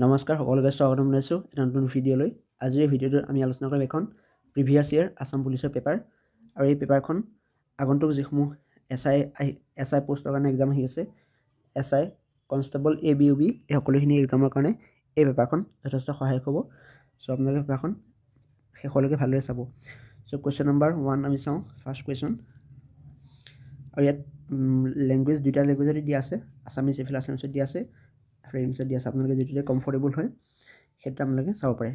নমস্কাৰ সকলোকে স্বাগতম জনাইছো এটা নতুন ভিডিঅ'লৈ আজিৰ এই ভিডিঅ'টোত আমি আলোচনা কৰিম এখন প্ৰিভিয়াছ ইয়াৰ আসাম পুলিচৰ পেপাৰ আৰু এই পেপাৰখন আগন্তুক যিসমূহ এসআই পোষ্টৰ কাৰণে এক্সাম আহি আছে এসআই কনষ্টেবল ABUB এই সকলোখিনি এক্সামৰ কাৰণে এই পেপাৰখন যথেষ্ট সহায়ক হ'ব সো আপোনালোকে পেপাৰখন শেষলৈকে ভালদৰে চাব সো কোৱেশ্চন নম্বৰ 1 আমি চাওঁ ফাৰ্স্ট কোৱেশ্চন আৰু ইয়াত ল্যাঙ্গুৱেজ দুটা ল্যাঙ্গুৱেজত দিয়া আছে আসামিজ এফিল আসামিজত দিয়া আছে ফ্ৰেঞ্চত দিয়া আছে আপোনালোকে যেটোতে কমফৰ্টেবল হয় সেটা আপোনালোকে চাব পাৰে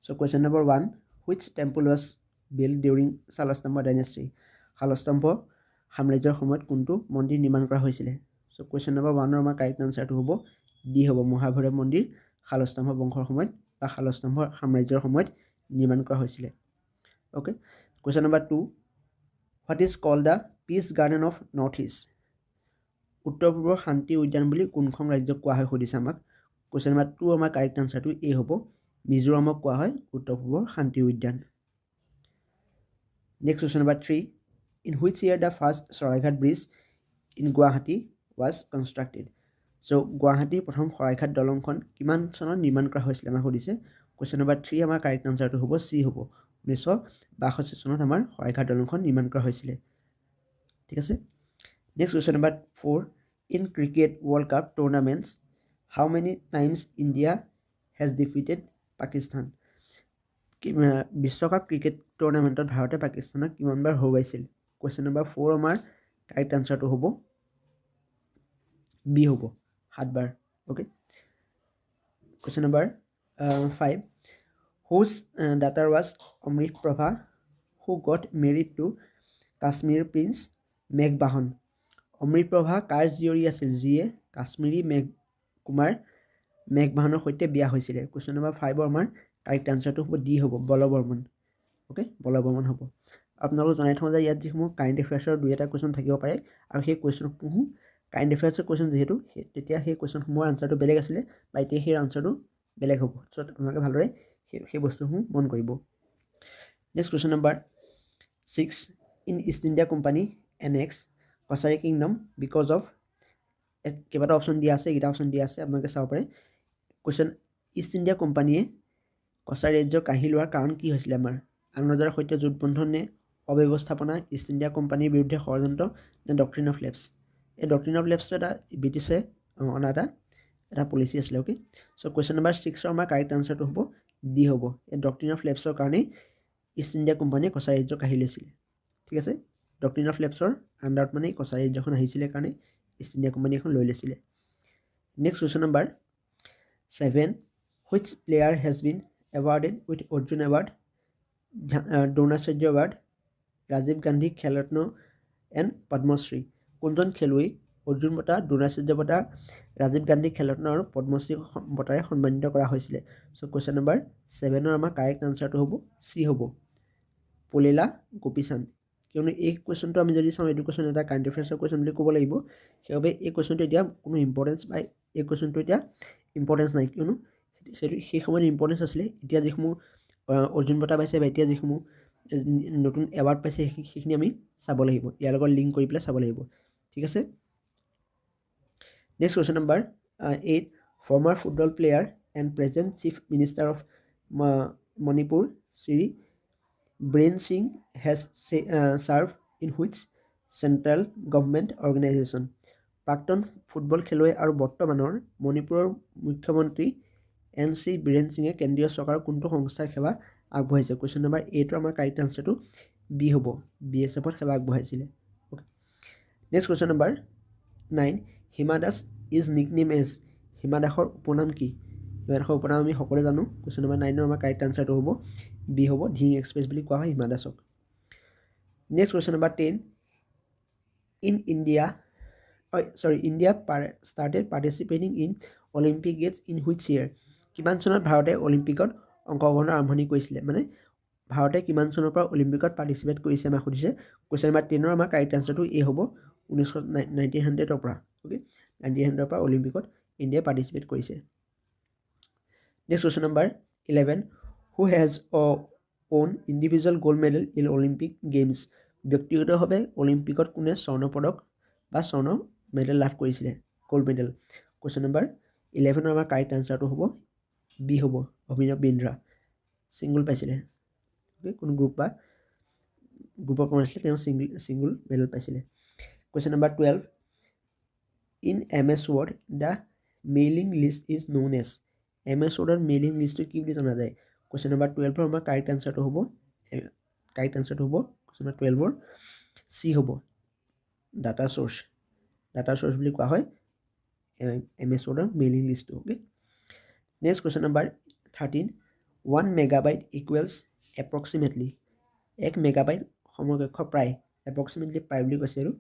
so question number 1 which temple was built during Salastamba dynasty Salastambha সাম্ৰাজ্যৰ সময়ত কোনটো মন্দিৰ নিৰ্মাণ কৰা হৈছিল সো কোৱেশ্চন নম্বৰ 1 ৰ আমাৰ কাৰেক্ট আনসাৰটো হ'ব ডি হ'ব মহাভৈৰৱ মন্দিৰ শালস্তম্ভ বংশৰ সময়ত বা শালস্তম্ভ সাম্ৰাজ্যৰ সময়ত নিৰ্মাণ কৰা হৈছিল okay question number 2 what is called the peace garden of northeast উত্তৰ পূৰ্বৰ শান্তি উদ্যান বুলি কোনখন ৰাজ্যক কোৱা হয় সুধিছে আমাক কোৱেশ্চন নম্বৰ 2 আমাৰ কাৰেক্ট আনসাৰটো এ হ'ব মিজোৰামক কোৱা হয় উত্তৰ পূৰ্বৰ শান্তি উদ্যান next question number 3 in which year the first Saraighat bridge in Guwahati was constructed so Guwahati প্ৰথম Saraighat দলংখন কিমান চনত নিৰ্মাণ কৰা হৈছিল আমাক সুধিছে কোৱেশ্চন নম্বৰ 3 আমাৰ কাৰেক্ট আনসাৰটো হ'ব সি হ'ব 1962 চনত আমাৰ Saraighat দলংখন নিৰ্মাণ কৰা হৈছিল ঠিক আছে next question number 4 in cricket world cup tournaments how many times India has defeated Pakistan বিশ্বকাপ ক্ৰিকেট টুৰ্নামেন্টত ভাৰতে পাকিস্তানক কিমানবাৰ হৰুৱাইছিল কোৱেশ্চন নম্বৰ 4 আমাৰ কাৰেক্ট আনসাৰটো হ'ব বি হ'ব 7 বাৰ okay question number 5 whose daughter was Amrit Prabha who got married to Kashmir prince Meghbahan অমৃত প্ৰভা কাৰ জীয়ৰী আছিল যিয়ে কাশ্মীৰী কুমাৰ মেঘবাহনৰ সৈতে বিয়া হৈছিল কোৱেশ্চন নম্বৰ 5 ৰ আমাৰ কাৰেক্ট আনসাৰটো হ'ব ডি হ'ব বলবৰ্মন ওকে বলবৰ্মন হ'ব আপোনালোক জনাই থওঁ যে ইয়াত যিসমূহ কাৰেণ্ট এফেয়াৰ্ছৰ দুই এটা কোৱেশ্চন থাকিব পাৰে আৰু সেই কোৱেশ্চনসমূহ কাৰেণ্ট এফেয়াৰ্ছৰ কোৱেশ্চন যেহেতু তেতিয়া সেই কোৱেশ্চনসমূহৰ আনসাৰটো বেলেগ আছিল বা এতিয়া সেই আনসাৰটো বেলেগ হ'ব সো আপোনালোকে ভালদৰে সেই বস্তুসমূহ মন কৰিব next question number 6 in east India company NX Kosari Kingdom because of কেইবাটা অপচন দিয়া আছে এটা অপচন দিয়া আছে আপোনালোকে চাব পাৰে কোৱেশ্চন ইষ্ট ইণ্ডিয়া কোম্পানীয়ে কছাৰী ৰাজ্য কাঢ়ি লোৱাৰ কাৰণ কি হৈছিল আমাৰ আনৰজাৰ সৈতে জোটবন্ধন নে অব্যৱস্থাপনা ইষ্ট ইণ্ডিয়া কোম্পানীৰ বিৰুদ্ধে ষড়যন্ত্ৰ নে ডক্ট্ৰিন অফ লেপছ এই ডক্ট্ৰিন অফ লেপছটো এটা ব্ৰিটিছে অনা এটা পলিচি আছিল ওকে সো কোৱেশ্চন নম্বৰ 6 ৰ আমাৰ কাৰেক্ট আনসাৰটো হ'ব ডি হ'ব এই ডক্ট্ৰিন অফ লেপছৰ কাৰণে ইষ্ট ইণ্ডিয়া কোম্পানীয়ে কছাৰী ৰাজ্য কাঢ়ি লৈছিল ঠিক আছে ডক্ট্ৰিন অফ লেপছৰ আন্ডাৰত মানে কছাৰী ৰাজ্যখন আহিছিল কাৰণে ইষ্ট ইণ্ডিয়া কোম্পানী এখন লৈ লৈছিল next question number 7 which player has been awarded with Arjun Award Dronacharya Award Rajiv Gandhi Khel Ratna and Padma Shri কোনজন খেলুৱৈ অৰ্জুন বঁটা দ্ৰোণাচাৰ্য বঁটা ৰাজীৱ গান্ধী খেলৰত্ন আৰু পদ্মশ্ৰী বঁটাৰে সন্মানিত কৰা হৈছিল সো কোৱেশ্চন নম্বৰ 7 ৰ আমাৰ কাৰেক্ট আনসাৰটো হ'ব সি হ'ব পুলেলা গোপীচান্দ কিয়নো এই কোৱেশ্চনটো আমি যদি চাওঁ এডুকেশ্যন এটা কাৰেণ্ট এফেয়াৰ্ছৰ কোৱেশ্চন বুলি ক'ব লাগিব সেইবাবে এই কোৱেশ্চনটো এতিয়া কোনো ইম্পৰ্টেন্স বা এই কোৱেশ্চনটো এতিয়া ইম্পৰ্টেন্স নাই কিয়নো সেই সময়ত ইম্পৰ্টেন্স আছিল এতিয়া যিসমূহ অৰ্জুন বঁটা পাইছে বা এতিয়া যিসমূহ নতুন এৱাৰ্ড পাইছে সেইখিনি আমি চাব লাগিব ইয়াৰ লগত লিংক কৰি পেলাই চাব লাগিব ঠিক আছে next question number 8 former football player and present chief minister of Manipur Shri Brain Singh has served in which central government organization প্ৰাক্তন ফুটবল খেলুৱৈ আৰু বৰ্তমানৰ মণিপুৰৰ মুখ্যমন্ত্ৰী NC বীৰেন সিঙে কেন্দ্ৰীয় চৰকাৰৰ কোনটো সংস্থাৰ সেৱা আগবঢ়াইছে কোৱেশ্চন নম্বৰ 8 ৰ আমাৰ কাৰেক্ট আনসাৰটো বি হ'ব BSF ৰ সেৱা আগবঢ়াইছিল okay next question number 9 Hima Das is nickname as Hima দাসৰ উপনাম কি হিমা দাসৰ উপনাম আমি সকলোৱে জানো কোৱেশ্চন নম্বৰ 9 ৰ আমাৰ কাৰেক্ট আনসাৰটো হ'ব বি হ'ব ধিং এক্সপ্ৰেছ বুলি কোৱা হয় হিমা দাসক next question number 10 in India India started participating in Olympic Games in which year কিমান চনত ভাৰতে অলিম্পিকত অংশগ্ৰহণৰ আৰম্ভণি কৰিছিল মানে ভাৰতে কিমান চনৰ পৰা অলিম্পিকত পাৰ্টিসিপেট কৰিছে আমাক সুধিছে কোৱেশ্চন নম্বৰ 10 ৰ আমাৰ কাৰেক্ট আনসাৰটো এ হ'ব 1900 ৰ পৰা ওকে 1900 ৰ পৰা অলিম্পিকত ইণ্ডিয়া পাৰ্টিসিপেট কৰিছে next question number 11 who has won individual gold medal in Olympic Games ব্যক্তিগতভাৱে অলিম্পিকত কোনে স্বৰ্ণ পদক বা স্বৰ্ণ মেডেল লাভ কৰিছিল গোল্ড মেডেল কোৱেশ্চন নম্বৰ 11 আমাৰ কাৰেক্ট আনসাৰটো হ'ব বি হ'ব অভিনৱ বিন্দ্ৰা সিঙ্গল পাইছিলে ওকে কোন গ্ৰুপ বা গ্ৰুপৰ পৰা আছিল তেওঁ সিঙ্গল মেডেল পাইছিলে question number 12 in MS Word the mailing list is known as MS Word mailing list কি বুলি জনা যায় question number 12 আমাৰ কাৰেক্ট আনসাৰটো হ'ব question number 12 C হ'ব data source বুলি কোৱা হয় MS Word mailing list okay next question number 13 1 megabyte equals approximately 1 megabyte সমকক্ষ প্ৰায় approximately প্ৰায় বুলি কৈছে আৰু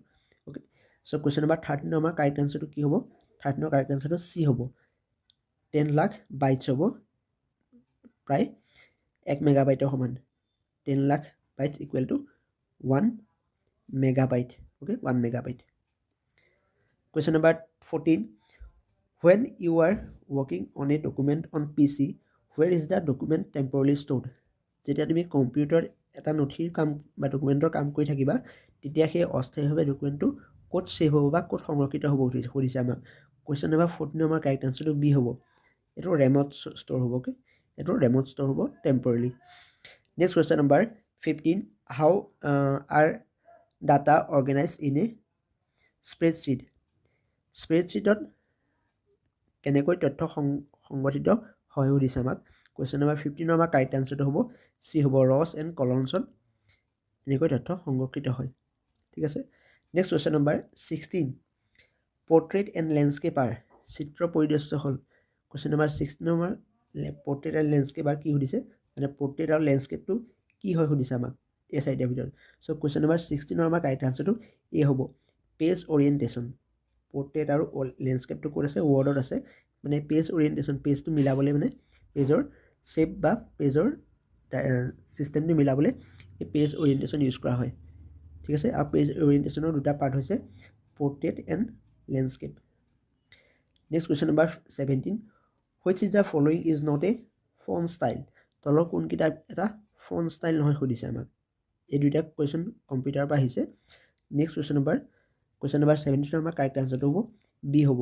okay so question number 13 আমাৰ কাৰেক্ট আনসাৰটো কি হ'ব 13 কাৰেক্ট আনসাৰটো C হ'ব 10 লাখ বাইটছ হ'ব প্ৰায় 1 মেগাবাইটৰ সমান 10 lakh bytes equal to 1 megabyte okay 1 megabyte question number 14 when you are working on a document on PC where is the document temporarily stored যেতিয়া তুমি computer এটা নথিৰ কাম বা ডকুমেন্টৰ কাম কৰি থাকিবা তেতিয়া সেই অস্থায়ীভাৱে ডকুমেন্টটো ক'ত সেভ হ'ব বা ক'ত সংৰক্ষিত হ'ব কৰিছে আমাক question number 14 আমাৰ কাৰেক্ট আনসাৰটো বি হ'ব এটো ৰেমত ষ্ট'ৰ হ'ব okay এটো ৰেমত ষ্ট'ৰ হ'ব temporarily next question number 15 how are data organized in a spreadsheetত কেনেকৈ তথ্য সংগঠিত হয় সুধিছে আমাক question number 15 আমাৰ কাৰেক্ট আনসাৰটো হ'ব C হ'ব rows and columns এনেকৈ তথ্য সংৰক্ষিত হয় ঠিক আছে next question number 16 portrait and landscape are চিত্ৰ পৰিদৃশ্য হল question number 16 আমাৰ portrait and landscape are কি সুধিছে মানে portrait আৰু landscape টো কি হয় সুধিছে আমাক এই সাইডৰ ভিতৰত so question number 16 আমাৰ কাৰেক্ট আনসাৰটো A হ'ব page orientation portrait আৰু landscape টো কোড আছে wordত আছে মানে page orientation page টো মিলাবলৈ মানে পেজৰ shape বা পেজৰ সিস্টেম টো মিলাবলৈ এই page orientation ইউজ কৰা হয় ঠিক আছে আৰু page orientationৰ দুটা পাৰ্ট হৈছে portrait and landscape next question number 17 which is the following is not a font style তলৰ কোন কিটা এটা font style নহয় সুধিছে আমাক এই দুটা question কম্পিউটাৰৰ পৰা আহিছে next question number 17 আমাৰ কাৰেক্ট আনসাৰটো হ'ব বি হ'ব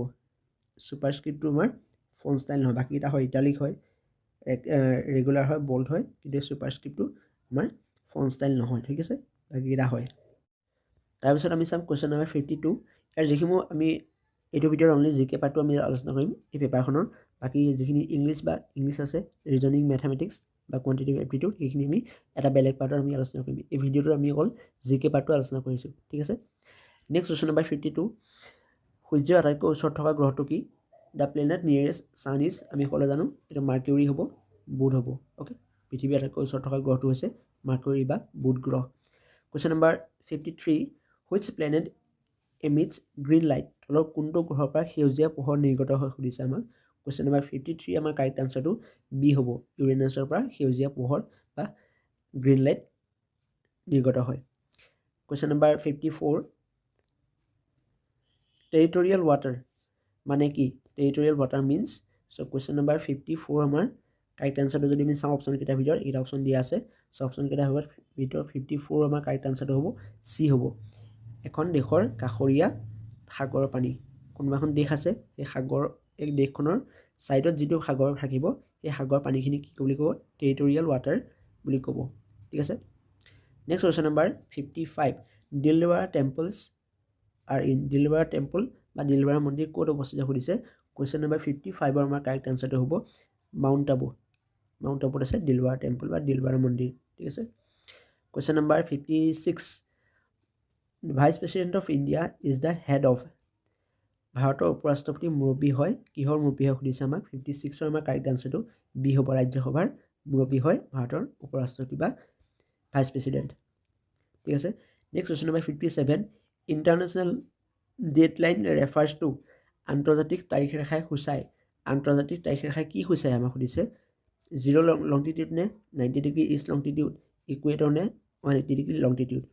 superscript টো আমাৰ font style নহয় বাকি এটা হয় ইটালিক হয় ৰেগুলাৰ হয় bold হয় কিন্তু superscript টো আমাৰ font style নহয় ঠিক আছে বাকি এটা হয় তাৰ পিছত আমি চাম question number 52 আৰু যিখিনি আমি এইটো ভিডিওৰ অনলি জিকে পাৰ্টটো আমি আলোচনা কৰিম এই পেপাৰখনৰ বাকি যিখিনি ইংলিশ আছে ৰিজনিং ম্যাথমেটিক্স বা কোয়ান্টিটেটিভ এপ্টিটিউড এইখিনি আমি এটা বেলেগ পাৰ্টৰ আমি আলোচনা কৰিম এই ভিডিওটো আমি অকল জিকে পাৰ্টটো আলোচনা কৰিছো ঠিক আছে নেক্সট question number 52 সূৰ্যৰ আটাইতকৈ ওচৰত থকা গ্ৰহটো কি the planet nearest sun is আমি সকলোৱে জানো এটা মাৰ্কিউৰি হ'ব বুধ হ'ব ওকে পৃথিৱীৰ আটাইতকৈ ওচৰত থকা গ্ৰহটো হৈছে মাৰ্কিউৰি বা বুধ গ্ৰহ question number 53 which planet emits green light তলৰ কোনটো গ্ৰহৰ পৰা সেউজীয়া পোহৰ নিৰ্গত হয় সুধিছে আমাক question number 53 আমাৰ কাৰেক্ট আনসাৰটো বি হ'ব ইউৰেনাছৰ পৰা সেউজীয়া পোহৰ বা গ্ৰীন লাইট নিৰ্গত হয় question number 54 territorial water মানে কি territorial water means so question number 54 আমাৰ কাৰেক্ট আনসাৰটো যদি আমি চাওঁ অপচন কিটা ভিতৰত এটা অপচন দিয়া আছে সো অপচন কিটা হ'ব ভিতৰত 54 আমাৰ কাৰেক্ট আনসাৰটো হ'ব সি হ'ব এখন দেশৰ কাখৰীয়া সাগৰৰ পানী কোনবাখন দেশ আছে এই সাগৰ এক দেশখনৰ সাইডত যেটো সাগৰ থাকিব এই সাগৰ পানীখিনি কি বুলি ক'ব টেৰিটৰিয়েল ওয়াটাৰ বুলি ক'ব ঠিক আছে next question number 55 Dilwara temples are in Dilwara temple বা দিলৱাৰা মন্দিৰ ক'ত অৱস্থিত সুধিছে question number 55 আমাৰ কাৰেক্ট আনসাৰটো হ'ব মাউণ্ট আবুত আছে দিলৱাৰা টেম্পল বা দিলৱাৰা মন্দিৰ ঠিক আছে question number 56 Vice President of India is the head of ভাৰতৰ উপৰাষ্ট্ৰপতি মুৰব্বী হয় কিহৰ মুৰব্বী হয় সুধিছে আমাক 56 ৰ আমাৰ কাৰেক্ট আনসাৰটো বি হ'ব ৰাজ্যসভাৰ মুৰব্বী হয় ভাৰতৰ উপৰাষ্ট্ৰপতি বা ভাইস প্ৰেসিডেন্ট ঠিক আছে next question number 57 international dateline refers to আন্তৰ্জাতিক তাৰিখ ৰেখাই সূচায় আন্তৰ্জাতিক তাৰিখ ৰেখাই কি সূচায় আমাক সুধিছে 0 লংটিটিউড নে 90 ডিগ্ৰী ইষ্ট লংটিটিউড ইকুৱেটৰ নে 180 ডিগ্ৰী লংটিটিউড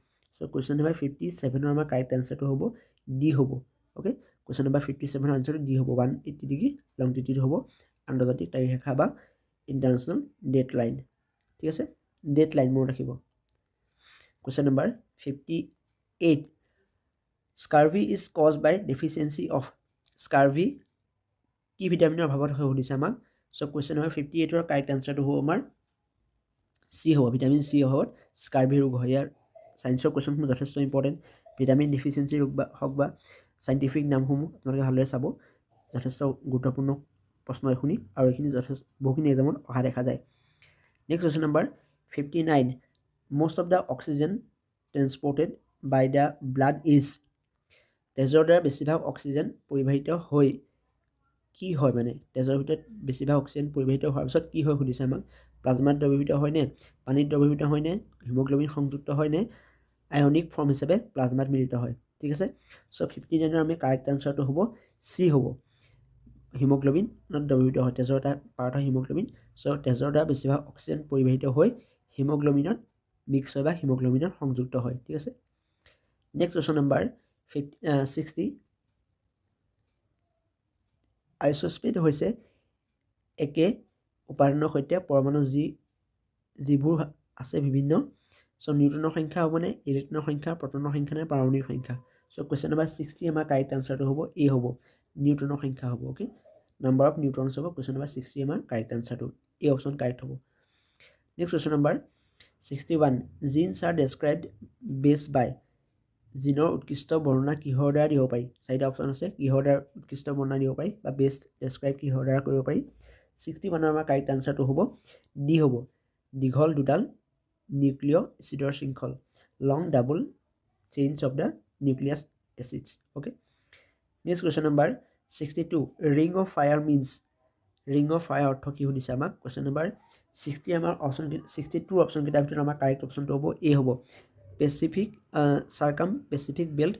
so question number 57 ৰ আমাৰ কাৰেক্ট আনসাৰটো হ'ব ডি হ'ব ওকে question number 57 ৰ আনসাৰটো ডি হ'ব 180 ডিগ্ৰী লংটিটিউড হ'ব আন্তৰ্জাতিক তাৰিখ ৰেখা বা ইন্টাৰনেশ্যনেল ডেডলাইন ঠিক আছে ডেডলাইন মনত ৰাখিব question number 58 Scurvy is caused by deficiency of scurvy কি ভিটামিনৰ অভাৱত হয় সুধিছে আমাক সো কোৱেশ্চন নম্বৰ 58 ৰ কাৰেক্ট আনসাৰটো হ'ব আমাৰ সি হ'ব ভিটামিন সি অভাৱত স্কাৰ্বি ৰোগ হয় ইয়াৰ সায়েন্সৰ কোৱেশ্চনসমূহ যথেষ্ট ইম্পৰ্টেন্ট ভিটামিন ডিফিচিয়েন্সি ৰোগ বা হক বা সাইন্টিফিক নামসমূহ আপোনালোকে ভালদৰে চাব যথেষ্ট গুৰুত্বপূৰ্ণ প্ৰশ্ন এখনি আৰু এখিনি যথেষ্ট বহুখিনি এক্সামত অহা দেখা যায় next question number 59 most of the oxygen transported by the blood is তেজৰ দ্বাৰা বেছিভাগ অক্সিজেন পৰিবাহিত হৈ কি হয় মানে তেজৰ ভিতৰত বেছিভাগ অক্সিজেন পৰিবাহিত হোৱাৰ পিছত কি হয় সুধিছে আমাক প্লাজমাত দ্ৰৱীভূত হয় নে পানীত দ্ৰৱীভূত হয় নে হিমোগ্লোবিন সংযুক্ত হয় নে আয়নিক ফৰ্ম হিচাপে প্লাজমাত মিলিত হয় ঠিক আছে সো 59 ৰ আমি কাৰেক্ট আনসাৰটো হ'ব সি হ'ব হিমোগ্লোবিন দ্ৰৱীভূত হয় তেজৰ এটা পাৰ্ট হয় হিমোগ্লোবিন সো তেজৰ দ্বাৰা বেছিভাগ অক্সিজেন পৰিবাহিত হৈ হিমোগ্লোবিনত মিক্স হয় বা হিমোগ্লোবিনত সংযুক্ত হয় ঠিক আছে নেক্সট কোৱেশ্চন নম্বৰ 60 আইসোস্পেড হৈছে একে উপাদানৰ সৈতে পৰমাণু যিবোৰ আছে বিভিন্ন সো নিউটনৰ সংখ্যা হ'ব নে ইলেক্ট্ৰনৰ সংখ্যা প্ৰটনৰ সংখ্যা নে পাৰমাণৱিক সংখ্যা সো কোৱেশ্চন নম্বৰ 60 আমাৰ কাৰেক্ট আনসাৰটো হ'ব এ হ'ব নিউটনৰ সংখ্যা হ'ব ওকে নাম্বাৰ অফ নিউটনছ হ'ব কোৱেশ্চন নম্বৰ 60 আমাৰ কাৰেক্ট আনসাৰটো এ অপচন কাৰেক্ট হ'ব next question number 61 genes are described based by জিনৰ উৎকৃষ্ট বৰ্ণনা কিহৰ দ্বাৰা দিব পাৰি চাৰিটা অপচন আছে কিহৰ দ্বাৰা উৎকৃষ্ট বৰ্ণনা দিব পাৰি বা বেষ্ট ডেসক্ৰাইব কিহৰ দ্বাৰা কৰিব পাৰি 61 আমাৰ কাৰেক্ট আনসাৰটো হ'ব ডি হ'ব দীঘল দুডাল নিউক্লিয় এচিডৰ শৃংখল long double chains of the nucleus acids okay next question number 62 ring of fire means ring of fire অৰ্থ কি সুধিছে আমাক কোৱেশ্চন নম্বৰ 60 আমাৰ অপচন 62 অপচন কেইটাৰ ভিতৰত আমাৰ কাৰেক্ট অপচনটো হ'ব এ হ'ব পেচিফিক সাৰ্কাম-পেচিফিক বেল্ট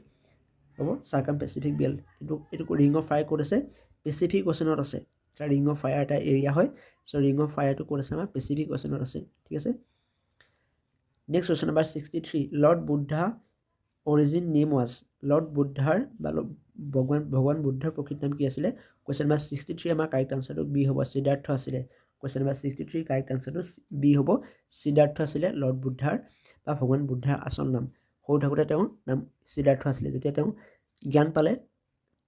হ'ব সাৰ্কাম-পেচিফিক বেল্ট কিন্তু এটো ring of fire কোড আছে পেচিফিক ওচনত আছে এটা ring of fire এটা এৰিয়া হয় সো ring of fire টো কোড আছে আমাৰ পেচিফিক ওচনত আছে ঠিক আছে next question number 63 Lord Buddha origin name was Lord বুদ্ধাৰ বা ভগৱান বুদ্ধাৰ প্ৰকৃত নাম কি আছিল কোৱেশ্চন নম্বৰ 63 আমাৰ কাৰেক্ট আনসাৰটো বি হ'ব সিদ্ধাৰ্থ আছিল কোৱেশ্চন নম্বৰ 63 কাৰেক্ট আনসাৰটো বি হ'ব সিদ্ধাৰ্থ আছিল লৰ্ড বুদ্ধাৰ বা ভগৱান বুদ্ধাৰ আসল নাম সৰু থাকোতে তেওঁৰ নাম সিদ্ধাৰ্থ আছিল যেতিয়া তেওঁ জ্ঞান পালে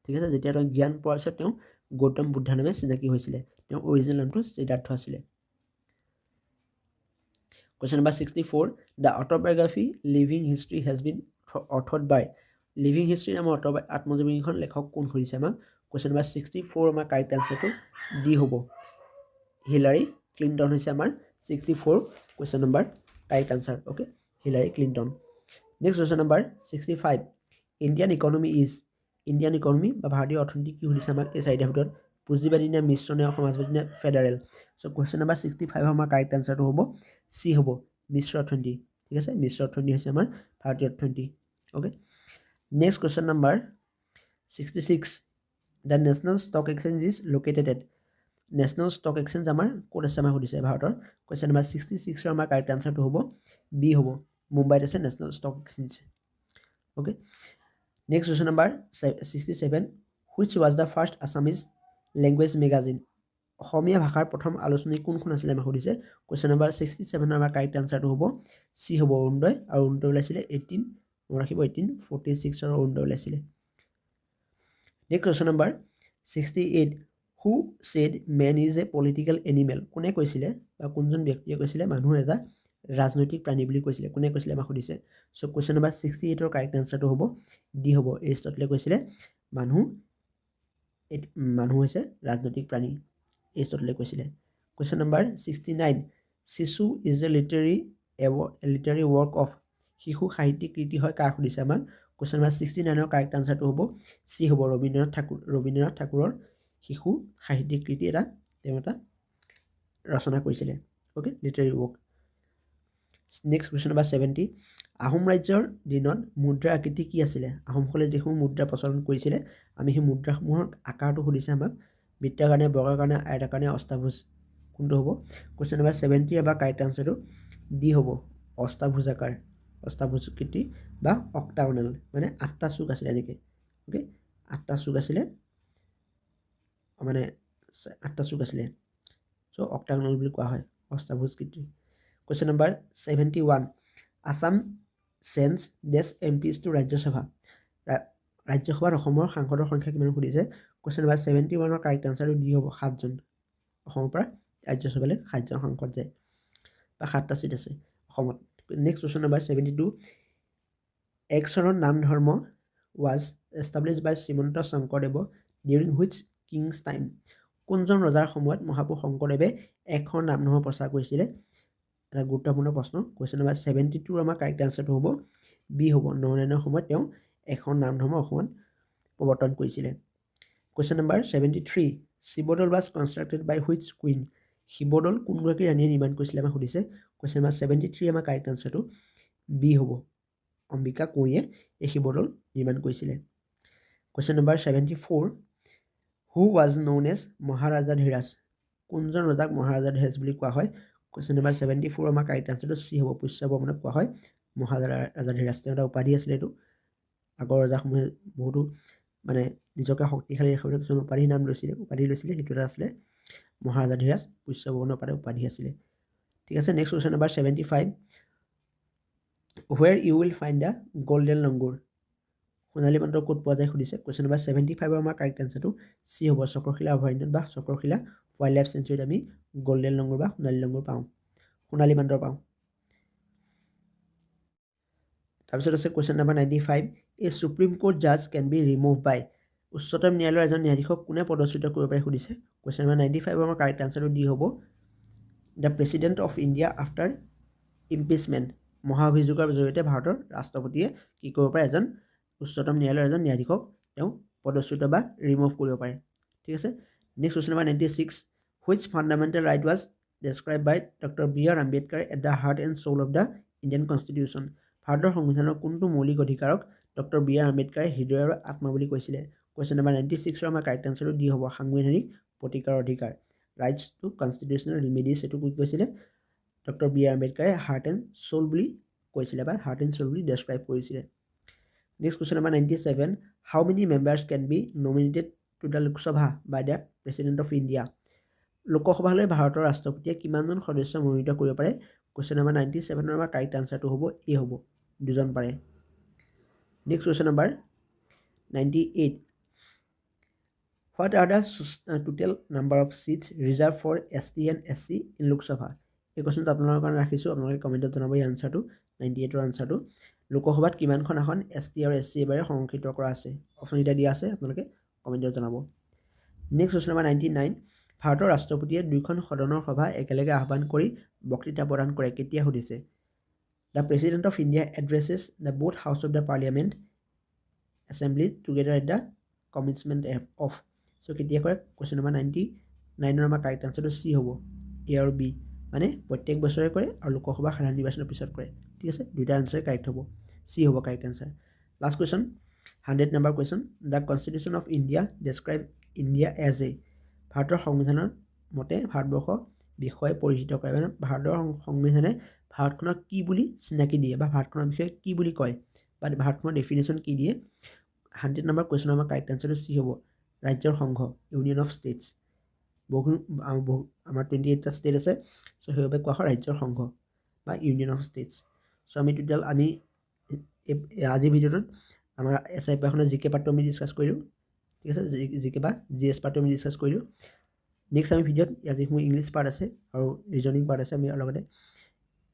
ঠিক আছে যেতিয়া তেওঁ জ্ঞান পোৱাৰ পিছত তেওঁ গৌতম বুদ্ধ নামে চিনাকি হৈছিল তেওঁৰ অৰিজিনেল নামটো সিদ্ধাৰ্থ আছিল Question number 64 the autobiography living history has been authored by living history নামৰ আত্মজীৱনীখন লেখক কোন হৈছে আমাৰ Question number 64 আমাৰ কাৰেক্ট আনসাৰটো ডি হ'ব হিলাৰী ক্লিন্টন হৈছে আমাৰ 64 question number correct answer okay Hillary Clinton next question number 65 Indian economy বা ভাৰতীয় অৰ্থনীতি কি হৈছে আমাক এই চাৰিটা ভিতৰত পুঁজিবাদী নে মিশ্ৰ নে সমাজবাদী নে ফেডাৰেল সো question number 65 আমাৰ কাৰেক্ট আনসাৰটো হ'ব সি হ'ব মিশ্ৰ অৰ্থনীতি ঠিক আছে মিশ্ৰ অৰ্থনীতি হৈছে আমাৰ ভাৰতীয় অৰ্থনীতি okay next question number 66 the national stock exchange is located at national stock exchange আমাৰ ক'ত আছে আমাৰ সুধিছে ভাৰতৰ question number 66 ৰ আমাৰ কাৰেক্ট আনসাৰটো হ'ব বি হ'ব মুম্বাইত আছে national stock exchange okay next question number 67 which was the first Assamese language magazine অসমীয়া ভাষাৰ প্ৰথম আলোচনী কোনখন আছিল আমাৰ সুধিছে question number 67 ৰ আমাৰ কাৰেক্ট আনসাৰটো হ'ব সি হ'ব অৰুণোদয় আৰু অৰুণোদয় ওলাইছিল 1846 ৰ অৰুণোদয় ওলাইছিল next question number 68 who said man is a political animal কোনে কৈছিলে বা কোনজন ব্যক্তিয়ে কৈছিলে মানুহ এটা ৰাজনৈতিক প্ৰাণী বুলি কৈছিলে কোনে কৈছিলে আমাক সুধিছে সো question number 68 ৰ কাৰেক্ট আনসাৰটো হ'ব ডি হ'ব এৰিষ্টটলে কৈছিলে মানুহ হৈছে ৰাজনৈতিক প্ৰাণী এৰিষ্টটলে কৈছিলে question number 69 শিশু is a literary work of শিশু সাহিত্যিক কৃতি হয় কাক সুধিছে আমাক question number 69 ৰ কাৰেক্ট আনসাৰটো হ'ব সি হ'ব ৰবীন্দ্ৰনাথ ঠাকুৰৰ শিশু সাহিত্যিক কৃতি এটা তেওঁ এটা ৰচনা কৰিছিলে okay literary work next question number 70 Ahom ৰাজ্যৰ দিনত মুদ্ৰা আকৃতি কি আছিল আহোমসকলে যিসমূহ মুদ্ৰা প্ৰচলন কৰিছিল আমি সেই মুদ্ৰাসমূহৰ আকাৰটো সুধিছে আমাক বৃত্তাকাৰ নে বৰ্গাকাৰ নে আয়তাকাৰ নে অষ্টাভুজ কোনটো হ'ব question number 70 এবাৰ কাৰেক্ট আনসাৰটো ডি হ'ব অষ্টাভুজাকৃতি বা অক্টাগোনাল মানে আঠটা চুক আছিল এনেকৈ ওকে আঠটা চুক আছিল মানে আঠটা চুক আছিল সো অক্টাগোনাল বুলি কোৱা হয় অষ্টাভুজাকৃতি question number 71 Assam sends dash MPs to ৰাজ্যসভাত অসমৰ সাংসদৰ সংখ্যা কিমান সুধিছে কুৱেশ্যন নম্বৰ 71 কাৰেক্ট আনসাৰটো ডি হ'ব 7 জন অসমৰ পৰা ৰাজ্যসভালৈ 7 জন সাংসদ যায় বা 7টা সিট আছে অসমত নেক্সট কুৱেশ্যন নম্বৰ 72 এক চনৰ নাম ধৰ্ম was established by Srimanta Sankardev during which king's time কোনজন ৰজাৰ সময়ত মহাপুৰুষ শংকৰদেৱে এখন নাম ধৰ্ম প্ৰচাৰ কৰিছিলে এটা গুৰুত্বপূৰ্ণ প্ৰশ্ন কুৱেশ্যন নম্বৰ 72 আমাৰ কাৰেক্ট আনসাৰটো হ'ব বি হ'ব নৰনাৰায়ণৰ সময়ত তেওঁ এখন নাম ধৰ্ম অসমত প্ৰৱৰ্তন কৰিছিলে question number 73 Sivadol was constructed by which queen Sivadol কোনগৰাকী ৰাণীয়ে নিৰ্মাণ কৰিছিলে আমাক সুধিছে কুৱেশ্যন নম্বৰ 73 আমাৰ কাৰেক্ট আনসাৰটো বি হ'ব অম্বিকা কোঁৱৰীয়ে এই শিৱদৌল নিৰ্মাণ কৰিছিলে question number 74 who was known as মহাৰাজা ধীৰাজ কোনজন ৰজাক মহাৰাজা ধীৰাজ বুলি কোৱা হয় কুৱেশ্যন নম্বৰ 74 আমাৰ কাৰেক্ট আনসাৰটো চি হ'ব পুষ্যবৰ্মনক কোৱা হয় মহাৰাজা ধীৰাজ তেওঁ এটা উপাধি আছিলে এইটো আগৰ ৰজাসমূহে বহুতো মানে নিজকে শক্তিশালী দেখাবলৈ কিছুমান উপাধি নাম লৈছিলে সেইটো এটা আছিলে মহাৰাজা ধীৰাজ পুষ্যবৰ্মনৰ উপাধি আছিলে ঠিক আছে next question number 75 where you will find the golden langur সোণালী বান্দৰ ক'ত পোৱা যায় সুধিছে কুৱেশ্যন নম্বৰ 75 আমাৰ কাৰেক্ট আনসাৰটো চি হ'ব চক্ৰশিলা অভয়াৰণ্যত বা চক্ৰশিলা ৱাইল্ড লাইফ চেঞ্চুৰীত আমি গোল্ডেন লংগুৰ বা সোণালী লংগুৰ পাওঁ সোণালী বান্দৰ পাওঁ তাৰপিছত আছে কুৱেশ্যন নম্বৰ 95 এ সুপ্ৰিম কোৰ্ট জাজ কেন বি ৰিমুভ বাই উচ্চতম ন্যায়ালয়ৰ এজন ন্যায়াধীশক কোনে পদচ্যুত কৰিব পাৰে সুধিছে কুৱেশ্যন নম্বৰ 95 আমাৰ কাৰেক্ট আনসাৰটো ডি হ'ব the president of India after impeachment মহাভিযোগৰ জৰিয়তে ভাৰতৰ ৰাষ্ট্ৰপতিয়ে কি কৰিব পাৰে এজন উচ্চতম ন্যায়ালয়ৰ এজন ন্যায়াধীশক তেওঁ পদচ্যুত বা ৰিমুভ কৰিব পাৰে ঠিক আছে next question number 96 which fundamental right was described by Dr. B.R. Ambedkar at the heart and soul of the Indian Constitution ভাৰতৰ সংবিধানৰ কোনটো মৌলিক অধিকাৰক ডক্টৰ বি আৰ আম্বেদকাৰে হৃদয় আৰু আত্মা বুলি কৈছিলে কুৱেশ্যন নম্বৰ 96 আমাৰ কাৰেক্ট আনসাৰটো ডি হ'ব সাংবিধানিক প্ৰতিকাৰৰ অধিকাৰ ৰাইটছ টু কনষ্টিটিউচনেল ৰিমেডিজ এইটো কি কৈছিলে ডক্টৰ বি আৰ আম্বেদকাৰে হাৰ্ট এণ্ড সোল বুলি কৈছিলে বা হাৰ্ট এণ্ড সোল বুলি ডেছক্ৰাইব কৰিছিলে next question number 97 how many members can be nominated to the Lok Sabha by the president of India লোকসভালৈ ভাৰতৰ ৰাষ্ট্ৰপতিয়ে কিমানজন সদস্য মনোনীত কৰিব পাৰে কুৱেশ্যন নম্বৰ 97 আমাৰ কাৰেক্ট আনসাৰটো হ'ব এ হ'ব দুজন পাৰে next question number 98 what are the total number of seats reserved for ST and SC in Lok Sabha এই কোৱেশ্যনটো আপোনালোকৰ কাৰণে ৰাখিছোঁ আপোনালোকে কমেণ্টত জনাব এই আনসাৰটো 98ৰ আনসাৰটো লোকসভাত কিমানখন আসন ST আৰু SC এবাৰে সংৰক্ষিত কৰা আছে অপশ্যন এটা দিয়া আছে আপোনালোকে কমেণ্টত জনাব নেক্সট কুৱেশ্যন নম্বৰ 99 ভাৰতৰ ৰাষ্ট্ৰপতিয়ে দুইখন সদনৰ সভা একেলগে আহ্বান কৰি বক্তৃতা প্ৰদান কৰে কেতিয়া সুধিছে the president of India addresses the both house of the parliament assembly together at the commitment of চ' কেতিয়া কৰে কুৱেশ্যন নম্বৰ 99ৰ আমাৰ কাৰেক্ট আনসাৰটো চি হ'ব এ আৰু বি মানে প্ৰত্যেক বছৰে কৰে আৰু লোকসভা সাধাৰণ নিৰ্বাচনৰ পিছত কৰে ঠিক আছে দুটা আনসাৰ কাৰেক্ট হ'ব চি হ'ব correct answer last question 100 number question the constitution of India describe India as a ভাৰতৰ সংবিধানৰ মতে ভাৰতবৰ্ষৰ বিষয়ে পৰিচিত কৰে মানে ভাৰতৰ সংবিধানে ভাৰতখনক কি বুলি চিনাকি দিয়ে বা ভাৰতখনৰ বিষয়ে কি বুলি কয় বা ভাৰতখনৰ ডেফিনেশ্যন কি দিয়ে 100 নম্বৰ কুৱেশ্যন আমাৰ কাৰেক্ট আনসাৰটো চি হ'ব ৰাজ্যৰ সংঘ ইউনিয়ন অফ ষ্টেটছ আমাৰ 28টা ষ্টেট আছে চ' সেইবাবে কোৱা হয় ৰাজ্যৰ সংঘ বা ইউনিয়ন অফ ষ্টেটছ চ' আমি টোটেল আমি আজিৰ ভিডিঅ'টোত আমাৰ SI পেপাৰখনৰ জিকে পাৰ্টটো আমি ডিছকাছ কৰিলোঁ ঠিক আছে জিকে বা GS পাৰ্টটো আমি ডিছকাছ কৰিলোঁ নেক্সট আমি ভিডিঅ'ত যিসমূহ ইংলিছ পাৰ্ট আছে আৰু ৰিজনিং পাৰ্ট আছে আমি লগতে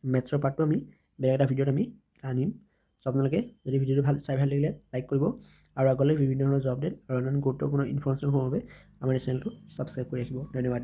মেথছৰ পাৰ্টটো আমি বেলেগ এটা ভিডিঅ'ত আমি আনিম চ' আপোনালোকে যদি ভিডিঅ'টো চাই ভাল লাগিলে লাইক কৰিব আৰু আগলৈ বিভিন্ন ধৰণৰ জব আপডেট আৰু অন্যান্য গুৰুত্বপূৰ্ণ ইনফৰ্মেশ্যনসমূহৰ বাবে আমাৰ চেনেলটো ছাবস্ক্ৰাইব কৰি ৰাখিব ধন্যবাদ